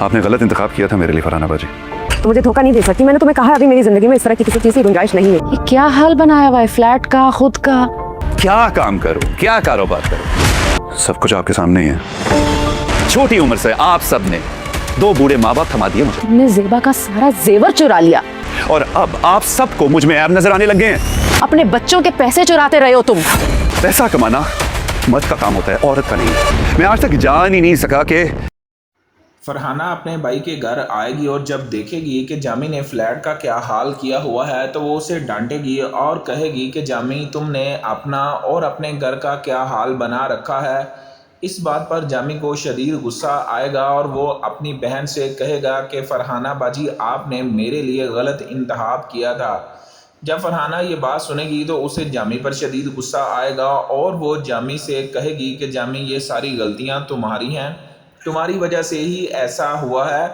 आपने गलत इंतखाब किया था मेरे लिए फरहाना बाजी। तो मुझे धोखा नहीं दे सकती। मैंने तुम्हें कहा अभी मेरी जिंदगी में इस तरह की किसी चीज की गुंजाइश नहीं है। ये क्या हाल बनाया हुआ है फ्लैट का, खुद का? क्या काम करूं, क्या कारोबार करूं, सब कुछ आपके सामने ही है। छोटी उम्र से आप सब ने दो बूढ़े माँ बाप थमा दिए मुझे। तुमने जेबा का सारा जेवर चुरा लिया और अब आप सबको मुझ में ऐब नजर आने लगे हैं। अपने बच्चों के पैसे चुराते रहे हो तुम। पैसा कमाना मर्द का काम होता है, औरत का नहीं। मैं आज तक जान ही नहीं सका कि फरहाना अपने भाई के घर आएगी और जब देखेगी कि जामी ने फ्लैट का क्या हाल किया हुआ है तो वो उसे डांटेगी और कहेगी कि जामी तुमने अपना और अपने घर का क्या हाल बना रखा है। इस बात पर जामी को शदीद गुस्सा आएगा और वो अपनी बहन से कहेगा कि फरहाना बाजी आपने मेरे लिए गलत इंतखाब किया था। जब फरहाना ये बात सुनेगी तो उसे जामी पर शदीद गुस्सा आएगा और वो जामी से कहेगी कि जामी ये सारी गलतियाँ तुम्हारी हैं, तुम्हारी वजह से ही ऐसा हुआ है।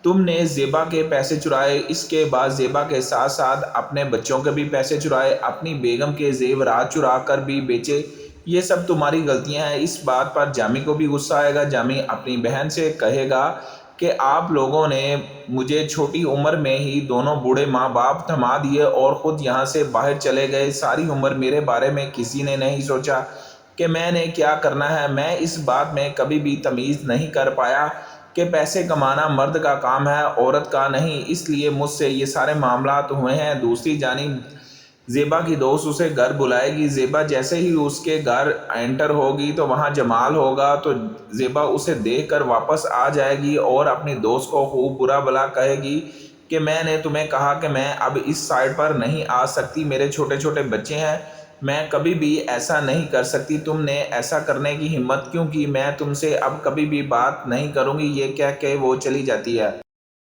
तुमने ज़ेबा के पैसे चुराए, इसके बाद ज़ेबा के साथ साथ अपने बच्चों के भी पैसे चुराए, अपनी बेगम के ज़ेवरात चुरा कर भी बेचे। ये सब तुम्हारी गलतियां हैं। इस बात पर जामी को भी गुस्सा आएगा। जामी अपनी बहन से कहेगा कि आप लोगों ने मुझे छोटी उम्र में ही दोनों बूढ़े माँ बाप थमा दिए और ख़ुद यहाँ से बाहर चले गए। सारी उम्र मेरे बारे में किसी ने नहीं सोचा कि मैंने क्या करना है। मैं इस बात में कभी भी तमीज़ नहीं कर पाया कि पैसे कमाना मर्द का काम है, औरत का नहीं, इसलिए मुझसे ये सारे मामलात हुए हैं। दूसरी जानिब ज़ेबा की दोस्त उसे घर बुलाएगी। ज़ेबा जैसे ही उसके घर एंटर होगी तो वहाँ जमाल होगा, तो ज़ेबा उसे देखकर वापस आ जाएगी और अपनी दोस्त को खूब बुरा भला कहेगी कि मैंने तुम्हें कहा कि मैं अब इस साइड पर नहीं आ सकती, मेरे छोटे छोटे बच्चे हैं, मैं कभी भी ऐसा नहीं कर सकती। तुमने ऐसा करने की हिम्मत क्यों की? मैं तुमसे अब कभी भी बात नहीं करूँगी। ये कह के वो चली जाती है।